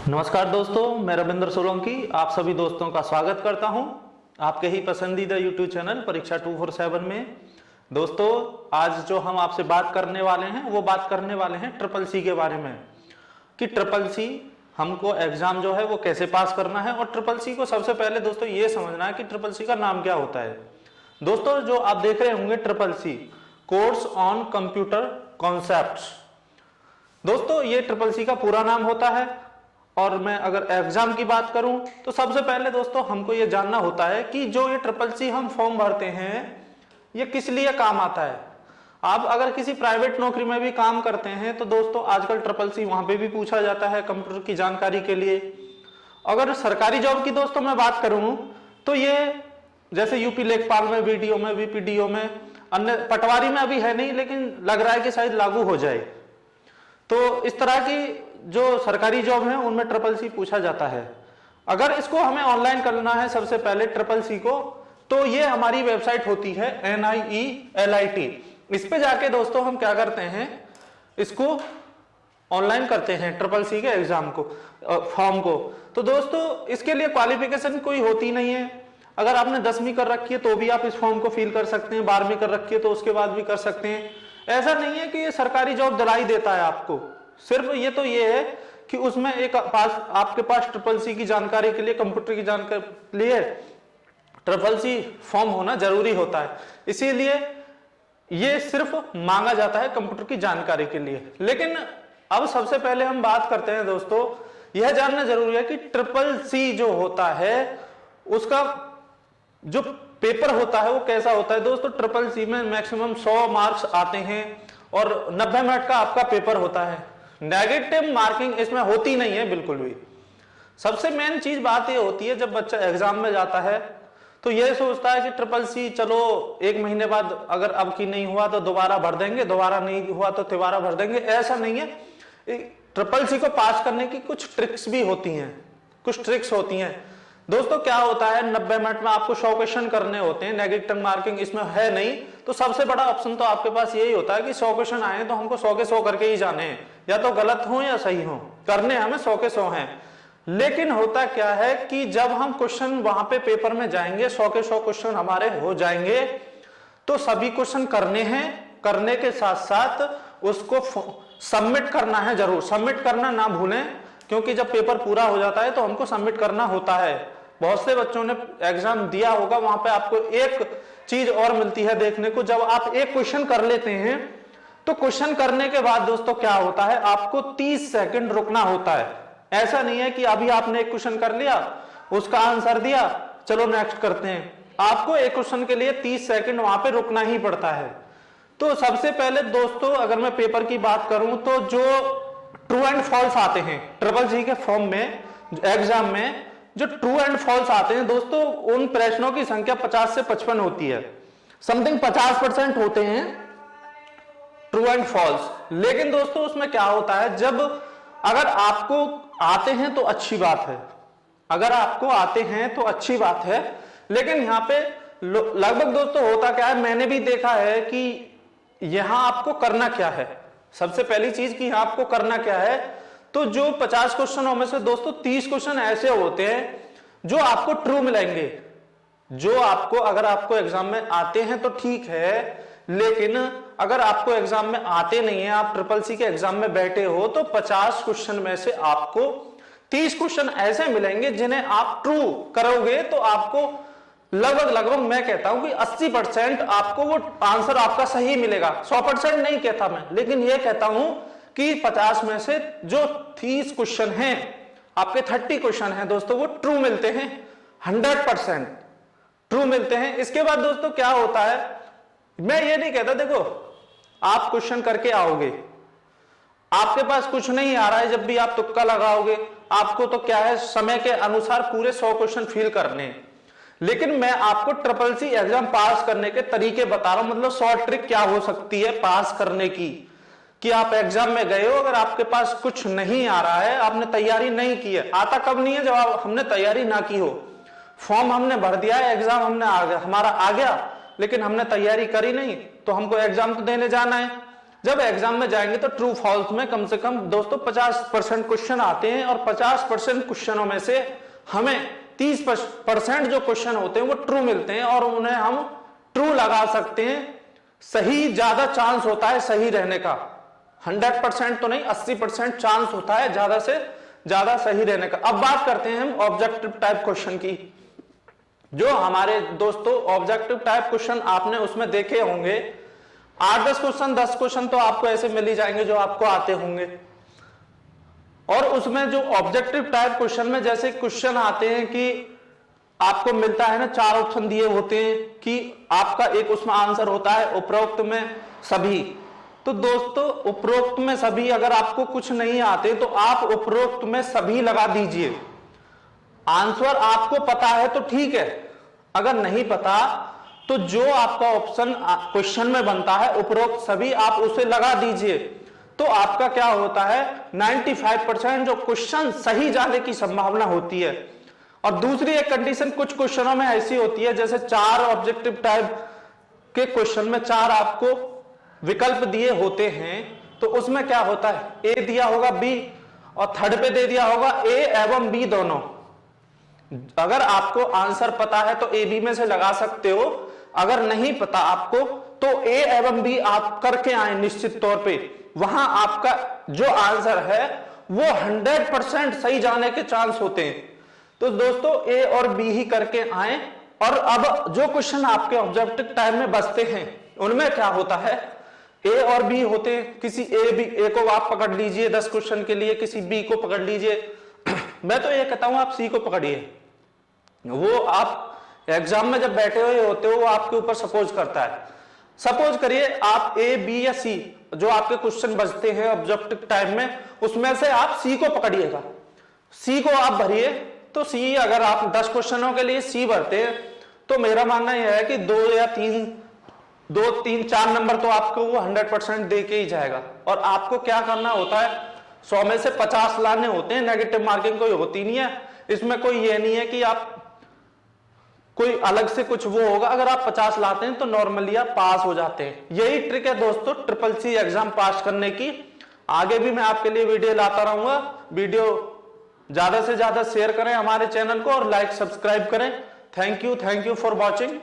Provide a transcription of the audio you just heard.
नमस्कार दोस्तों, मैं रविंद्र सोलंकी आप सभी दोस्तों का स्वागत करता हूं आपके ही पसंदीदा यूट्यूब चैनल परीक्षा 247 में। दोस्तों, आज जो हम आपसे बात करने वाले हैं वो बात करने वाले हैं ट्रिपल सी के बारे में कि ट्रिपल सी हमको एग्जाम जो है वो कैसे पास करना है। और ट्रिपल सी को सबसे पहले दोस्तों ये समझना है कि ट्रिपल सी का नाम क्या होता है। दोस्तों, जो आप देख रहे होंगे triple C, course on computer concepts, दोस्तों ये ट्रिपल सी का पूरा नाम होता है। और मैं अगर एग्जाम की बात करूं तो सबसे पहले दोस्तों हमको ये जानना होता है कि जो ये ट्रिपल सी हम फॉर्म भरते हैं ये किस लिए काम आता है। आप अगर किसी प्राइवेट नौकरी में भी काम करते हैं तो दोस्तों आजकल ट्रिपल सी वहां पे भी पूछा जाता है कंप्यूटर की जानकारी के लिए। अगर सरकारी जॉब की दोस्तों मैं बात करूं तो ये जैसे यूपी लेखपाल में, बीडीओ में, बीपीडीओ में, अन्य पटवारी में अभी है नहीं, लेकिन लग रहा है कि शायद लागू हो जाए। तो इस तरह की जो सरकारी जॉब है उनमें ट्रिपल सी पूछा जाता है। अगर इसको हमें ऑनलाइन करना है सबसे पहले ट्रिपल सी को, तो ये हमारी वेबसाइट होती है NIELIT। इस पे जाके दोस्तों हम क्या करते हैं, इसको ऑनलाइन करते हैं ट्रिपल सी के एग्जाम को, फॉर्म को। तो दोस्तों इसके लिए क्वालिफिकेशन कोई होती नहीं है। अगर आपने 10वीं कर रखी है तो भी आप इस फॉर्म को फिल कर सकते हैं, 12वीं कर रखी है तो उसके बाद भी कर सकते हैं। ऐसा नहीं है कि ये सरकारी जॉब दिलाई देता है आपको, सिर्फ ये है कि उसमें एक आपके पास ट्रिपल सी की जानकारी के लिए, कंप्यूटर की जानकारी के लिए ट्रिपल सी फॉर्म होना जरूरी होता है। इसीलिए ये सिर्फ मांगा जाता है कंप्यूटर की जानकारी के लिए। लेकिन अब सबसे पहले हम बात करते हैं दोस्तों, यह जानना जरूरी है कि ट्रिपल सी जो होता है उसका जो पेपर होता है वो कैसा होता है। दोस्तों ट्रिपल सी में मैक्सिमम 100 मार्क्स आते हैं और 90 मिनट का आपका पेपर होता है। नेगेटिव मार्किंग इसमें होती नहीं है बिल्कुल भी। सबसे मेन चीज बात ये होती है, जब बच्चा एग्जाम में जाता है तो ये सोचता है कि ट्रिपल सी चलो 1 महीने बाद अगर अब की नहीं हुआ तो दोबारा भर देंगे, दोबारा नहीं हुआ तो तिबारा भर देंगे। ऐसा नहीं है। ट्रिपल सी को पास करने की कुछ ट्रिक्स भी होती हैं, कुछ ट्रिक्स होती हैं। दोस्तों क्या होता है, 90 मिनट में आपको 100 क्वेश्चन करने होते हैं। नेगेटिव मार्किंग इसमें है नहीं, तो सबसे बड़ा ऑप्शन तो आपके पास यही होता है कि 100 क्वेश्चन आए तो हमको 100 के 100 करके ही जाने हैं, या तो गलत हो या सही हो, करने हमें 100 के 100 हैं। लेकिन होता क्या है कि जब हम क्वेश्चन वहां पे पेपर में जाएंगे, 100 के 100 क्वेश्चन हमारे हो जाएंगे, तो सभी क्वेश्चन करने हैं, करने के साथ साथ उसको सबमिट करना है। जरूर सबमिट करना ना भूलें, क्योंकि जब पेपर पूरा हो जाता है तो हमको सबमिट करना होता है। बहुत से बच्चों ने एग्जाम दिया होगा, वहां पे आपको एक चीज और मिलती है देखने को, जब आप एक क्वेश्चन कर लेते हैं तो क्वेश्चन करने के बाद दोस्तों क्या होता है, आपको 30 सेकंड रुकना होता है। ऐसा नहीं है कि अभी आपने एक क्वेश्चन कर लिया, उसका आंसर दिया, चलो नेक्स्ट करते हैं। आपको एक क्वेश्चन के लिए 30 सेकंड वहां पे रुकना ही पड़ता है। तो सबसे पहले दोस्तों अगर मैं पेपर की बात करूं तो जो ट्रू एंड फॉल्स आते हैं ट्रिपल सी के फॉर्म में, एग्जाम में जो ट्रू एंड फॉल्स आते हैं दोस्तों, उन प्रश्नों की संख्या 50 से 55 होती है। समथिंग 50% होते हैं ट्रू एंड फॉल्स। लेकिन दोस्तों उसमें क्या होता है, जब अगर आपको आते हैं तो अच्छी बात है, अगर आपको आते हैं तो अच्छी बात है। लेकिन यहां पे लगभग दोस्तों होता क्या है, मैंने भी देखा है कि यहां आपको करना क्या है। सबसे पहली चीज कि यहां आपको करना क्या है, तो जो 50 क्वेश्चनों में से दोस्तों 30 क्वेश्चन ऐसे होते हैं जो आपको ट्रू मिलेंगे, जो आपको अगर आपको एग्जाम में आते हैं तो ठीक है। लेकिन अगर आपको एग्जाम में आते नहीं है, आप ट्रिपल सी के एग्जाम में बैठे हो, तो 50 क्वेश्चन में से आपको 30 क्वेश्चन ऐसे मिलेंगे जिन्हें आप ट्रू करोगे तो आपको लगभग मैं कहता हूं कि 80% आपको वो आंसर आपका सही मिलेगा। 100% नहीं कहता मैं, लेकिन ये कहता हूं कि 50 में से जो 30 क्वेश्चन हैं, आपके 30 क्वेश्चन हैं दोस्तों, वो ट्रू मिलते हैं, 100% ट्रू मिलते हैं। इसके बाद दोस्तों क्या होता है, मैं ये नहीं कहता, देखो आप क्वेश्चन करके आओगे, आपके पास कुछ नहीं आ रहा है, जब भी आप तुक्का लगाओगे, आपको तो क्या है समय के अनुसार पूरे 100 क्वेश्चन फिल करने हैं। लेकिन मैं आपको ट्रिपल सी एग्जाम पास करने के तरीके बता रहा हूं, मतलब शॉर्ट ट्रिक क्या हो सकती है पास करने की। कि आप एग्जाम में गए हो, अगर आपके पास कुछ नहीं आ रहा है, आपने तैयारी नहीं की है, आता कब नहीं है, जब हमने तैयारी ना की हो। फॉर्म हमने भर दिया है, एग्जाम हमारा आ गया, लेकिन हमने तैयारी करी नहीं, तो हमको एग्जाम तो देने जाना है। जब एग्जाम में जाएंगे तो ट्रू फॉल्स में कम से कम दोस्तों 50% क्वेश्चन आते हैं और 50% क्वेश्चनों में से हमें 30% जो क्वेश्चन होते हैं वो ट्रू मिलते हैं और उन्हें हम ट्रू लगा सकते हैं। सही ज्यादा चांस होता है सही रहने का, 100% तो नहीं, 80% चांस होता है ज्यादा से ज्यादा सही रहने का। अब बात करते हैं हम ऑब्जेक्टिव टाइप क्वेश्चन की। जो हमारे दोस्तों ऑब्जेक्टिव टाइप क्वेश्चन आपने उसमें देखे होंगे 8-10 क्वेश्चन, 10 क्वेश्चन तो आपको ऐसे मिल ही जाएंगे जो आपको आते होंगे। और उसमें जो ऑब्जेक्टिव टाइप क्वेश्चन में जैसे क्वेश्चन आते हैं कि आपको मिलता है ना, 4 ऑप्शन दिए होते हैं कि आपका एक उसमें आंसर होता है उपरोक्त में सभी। तो दोस्तों उपरोक्त में सभी अगर आपको कुछ नहीं आते तो आप उपरोक्त में सभी लगा दीजिए। आंसर आपको पता है तो ठीक है, अगर नहीं पता तो जो आपका ऑप्शन क्वेश्चन में बनता है उपरोक्त सभी आप उसे लगा दीजिए। तो आपका क्या होता है 95% जो क्वेश्चन सही जाने की संभावना होती है। और दूसरी एक कंडीशन कुछ क्वेश्चनों में ऐसी होती है, जैसे 4 ऑब्जेक्टिव टाइप के क्वेश्चन में 4 आपको विकल्प दिए होते हैं, तो उसमें क्या होता है ए दिया होगा बी और थर्ड पे दे दिया होगा ए एवं बी दोनों। अगर आपको आंसर पता है तो ए बी में से लगा सकते हो, अगर नहीं पता आपको तो ए एवं बी आप करके आए निश्चित तौर पे, वहां आपका जो आंसर है वो 100% सही जाने के चांस होते हैं। तो दोस्तों ए और बी ही करके आए। और अब जो क्वेश्चन आपके ऑब्जेक्टिव टाइप में बचते हैं उनमें क्या होता है ए और बी होते हैं। किसी ए को आप पकड़ लीजिए 10 क्वेश्चन के लिए, किसी बी को पकड़ लीजिए। मैं तो ये कहता हूं आप सी को पकड़िए, वो आप एग्जाम में जब बैठे हुए होते हो वो आपके ऊपर सपोज करता है। सपोज करिए आप ए बी या सी जो आपके क्वेश्चन बचते हैं ऑब्जेक्टिव टाइप में उसमें से आप सी को पकड़िएगा, सी को आप भरिए। तो सी अगर आप 10 क्वेश्चनों के लिए सी भरते हैं तो मेरा मानना यह है कि 2 या 3 4 नंबर तो आपको वो 100% दे के ही जाएगा। और आपको क्या करना होता है 100 में से 50 लाने होते हैं, नेगेटिव मार्किंग कोई होती नहीं है इसमें। कोई ये नहीं है कि आप कोई अलग से कुछ वो होगा, अगर आप 50 लाते हैं तो नॉर्मली आप पास हो जाते हैं। यही ट्रिक है दोस्तों SSC एग्जाम पास करने की। आगे भी मैं आपके लिए वीडियो लाता रहूंगा। वीडियो ज्यादा से ज्यादा शेयर करें हमारे चैनल को और लाइक सब्सक्राइब करें। Thank you for watching.